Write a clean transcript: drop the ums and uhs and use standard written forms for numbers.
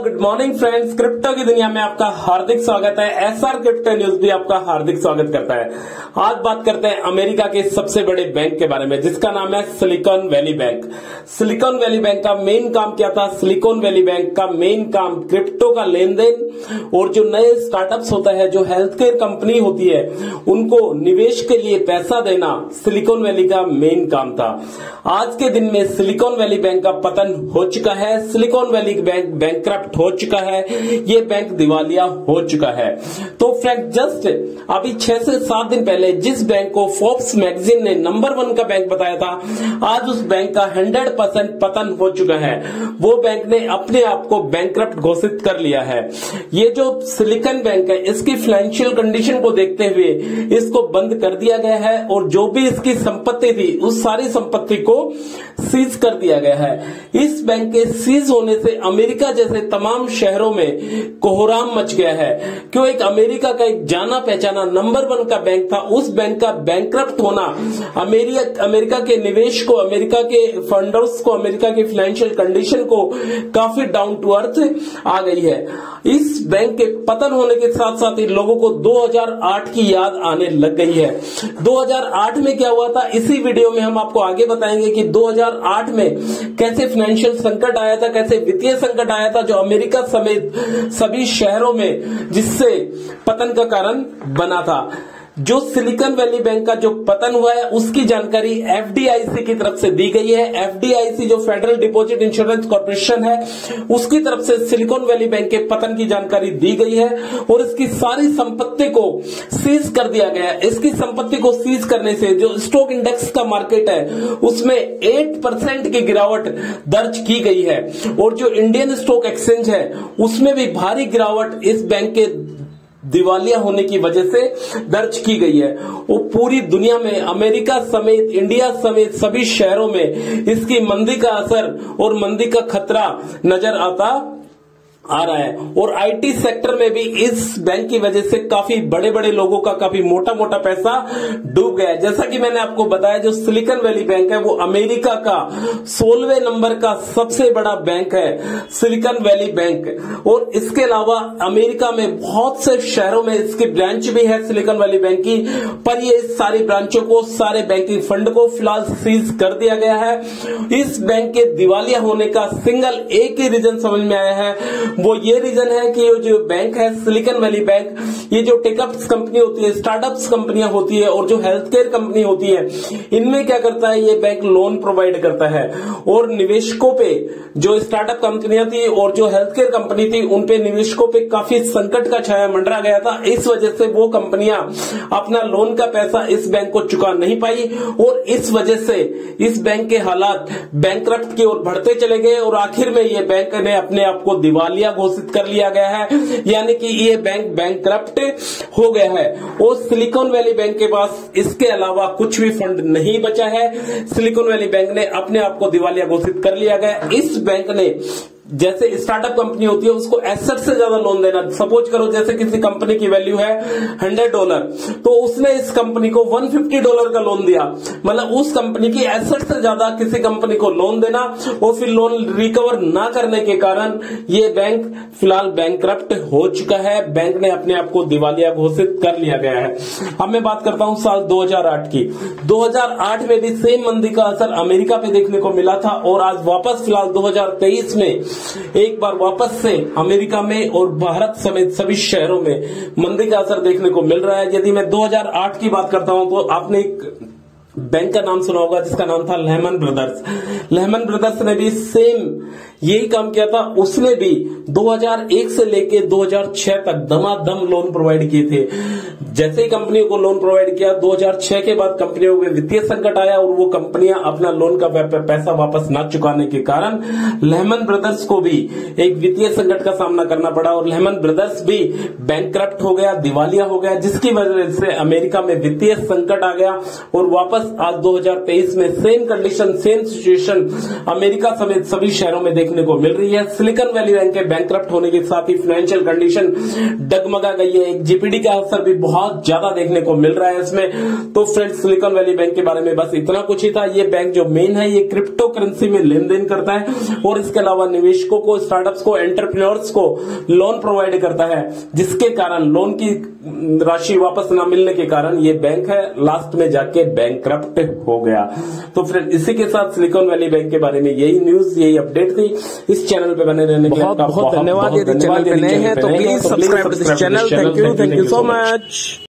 Good morning friends, crypto की दुनिया में आपका हार्दिक स्वागत है। एसआर क्रिप्टो न्यूज भी आपका हार्दिक स्वागत करता है। आज बात करते हैं अमेरिका के सबसे बड़े बैंक के बारे में, जिसका नाम है silicon valley bank. Silicon valley bank का मेन काम क्या था? सिलिकॉन वैली बैंक का मेन काम क्रिप्टो का लेन देन और जो नए स्टार्टअप्स होता है, जो हेल्थ केयर कंपनी होती है, उनको निवेश के लिए पैसा देना सिलिकॉन वैली का मेन काम था। आज के दिन में सिलिकॉन वैली बैंक का पतन हो चुका है। सिलिकॉन वैली बैंक बैंकक्रप्ट हो चुका है। ये बैंक दिवालिया हो चुका है। तो फ्रेंड, जस्ट अभी 6 से 7 दिन पहले जिस बैंक को फोर्ब्स मैगजीन ने नंबर 1 का बैंक बताया था, आज उस बैंक का 100% पतन हो चुका है। वो बैंक ने अपने आप को बैंकक्रप्ट घोषित कर लिया है। ये जो सिलिकॉन बैंक है, इसकी फाइनेंशियल कंडीशन को देखते हुए इसको बंद कर दिया गया है और जो भी इसकी संपत्ति थी, उस सारी संपत्ति को सीज कर दिया गया है। इस बैंक के सीज होने से अमेरिका जैसे तमाम शहरों में कोहराम मच गया है। क्यों? एक अमेरिका का एक जाना पहचाना नंबर 1 का बैंक था, उस बैंक का बैंकक्रप्ट होना अमेरिका के निवेश को, अमेरिका के फंडर्स को, अमेरिका की फाइनेंशियल कंडीशन को काफी डाउन टू अर्थ आ गई है। इस बैंक के पतन होने के साथ साथ ही लोगों को 2008 की याद आने लग गई है। 2008 में क्या हुआ था, इसी वीडियो में हम आपको आगे बताएंगे कि 2008 में कैसे फाइनेंशियल संकट आया था, कैसे वित्तीय संकट आया था, जो अमेरिका समेत सभी शहरों में जिससे पतन का कारण बना था। जो सिलिकॉन वैली बैंक का जो पतन हुआ है, उसकी जानकारी एफडीआईसी की तरफ से दी गई है। एफडीआईसी जो फेडरल डिपॉजिट इंश्योरेंस कॉर्पोरेशन है, उसकी तरफ से सिलिकॉन वैली बैंक के पतन की जानकारी दी गई है और इसकी सारी संपत्ति को सीज कर दिया गया है। इसकी संपत्ति को सीज करने से जो स्टॉक इंडेक्स का मार्केट है, उसमें 8% की गिरावट दर्ज की गई है और जो इंडियन स्टॉक एक्सचेंज है, उसमें भी भारी गिरावट इस बैंक के दिवालिया होने की वजह से दर्ज की गई है। वो पूरी दुनिया में, अमेरिका समेत, इंडिया समेत सभी शहरों में इसकी मंदी का असर और मंदी का खतरा नजर आ रहा है। और आईटी सेक्टर में भी इस बैंक की वजह से काफी बड़े बड़े लोगों का काफी मोटा मोटा पैसा डूब गया है। जैसा कि मैंने आपको बताया, जो सिलिकॉन वैली बैंक है वो अमेरिका का 16वें नंबर का सबसे बड़ा बैंक है, सिलिकॉन वैली बैंक। और इसके अलावा अमेरिका में बहुत से शहरों में इसकी ब्रांच भी है सिलिकॉन वैली बैंक की, पर ये सारी ब्रांचों को, सारे बैंकिंग फंड को फिलहाल सीज कर दिया गया है। इस बैंक के दिवालिया होने का सिंगल एक ही रीजन समझ में आया है, वो ये रीजन है कि ये जो बैंक है सिलिकॉन वैली बैंक, ये जो टेकअप्स कंपनी होती है, स्टार्टअप्स कंपनियां होती है और जो हेल्थ केयर कंपनी होती है, इनमें क्या करता है, ये बैंक लोन प्रोवाइड करता है और निवेशकों पे, जो स्टार्टअप कंपनियां थी और जो हेल्थ केयर कंपनी थी, उनपे निवेशकों पे काफी संकट का छाया मंडरा गया था। इस वजह से वो कंपनियां अपना लोन का पैसा इस बैंक को चुका नहीं पाई और इस वजह से इस बैंक के हालात बैंकक्रप्ट की ओर बढ़ते चले गए और आखिर में ये बैंक ने अपने आप को दिवालिया घोषित कर लिया गया है, यानी कि ये बैंक बैंकक्रप्ट हो गया है। और सिलिकॉन वैली बैंक के पास इसके अलावा कुछ भी फंड नहीं बचा है। सिलिकॉन वैली बैंक ने अपने आप को दिवालिया घोषित कर लिया गया। इस बैंक ने, जैसे स्टार्टअप कंपनी होती है, उसको एसेट से ज्यादा लोन देना। सपोज करो जैसे किसी कंपनी की वैल्यू है $100, तो उसने इस कंपनी को $150 का लोन दिया, मतलब उस कंपनी की एसेट से ज्यादा किसी कंपनी को लोन देना और फिर लोन रिकवर ना करने के कारण ये बैंक फिलहाल बैंकक्रप्ट हो चुका है। बैंक ने अपने आप को दिवालिया घोषित कर लिया गया है। अब मैं बात करता हूं साल 2008 की। 2008 में भी सेम मंदी का असर अमेरिका पे देखने को मिला था और आज वापस फिलहाल 2023 में एक बार वापस से अमेरिका में और भारत समेत सभी शहरों में मंदी का असर देखने को मिल रहा है। यदि मैं 2008 की बात करता हूं तो आपने एक बैंक का नाम सुना होगा जिसका नाम था लेहमन ब्रदर्स। लेहमन ब्रदर्स ने भी सेम यही काम किया था। उसने भी 2001 से लेके 2006 तक दमादम लोन प्रोवाइड किए थे। जैसे ही कंपनियों को लोन प्रोवाइड किया, 2006 के बाद कंपनियों में वित्तीय संकट आया और वो कंपनियां अपना लोन का पैसा वापस न चुकाने के कारण लेहमन ब्रदर्स को भी एक वित्तीय संकट का सामना करना पड़ा और लेहमन ब्रदर्स भी बैंकक्रप्ट हो गया, दिवालिया हो गया, जिसकी वजह से अमेरिका में वित्तीय संकट आ गया और वापस वापस आज 2023 में same condition, same situation America समेत सभी शहरों में देखने को मिल रही है। सिलिकॉन वैली बैंक के बैंकरप्ट होने के साथ ही फाइनेंशियल कंडीशन डगमगा गई है। एक जीपीडी का असर भी बहुत ज्यादा देखने को मिल रहा है इसमें। तो फ्रेंड्स, सिलिकॉन वैली बैंक के बारे में बस इतना कुछ ही था। ये बैंक जो मेन है, ये क्रिप्टो करेंसी में लेन देन करता है और इसके अलावा निवेशकों को, स्टार्टअप्स को, एंटरप्रेन्योर्स को लोन प्रोवाइड करता है, जिसके कारण लोन की राशि वापस न मिलने के कारण ये बैंक है लास्ट में जाके बैंकरप्ट हो गया। तो फ्रेंड, इसी के साथ सिलिकॉन वैली बैंक के बारे में यही न्यूज, यही अपडेट थी। इस चैनल पे बने रहने के लिए आपका बहुत धन्यवाद। यदि चैनल पे नए हैं तो please subscribe to this channel. Thank you so much.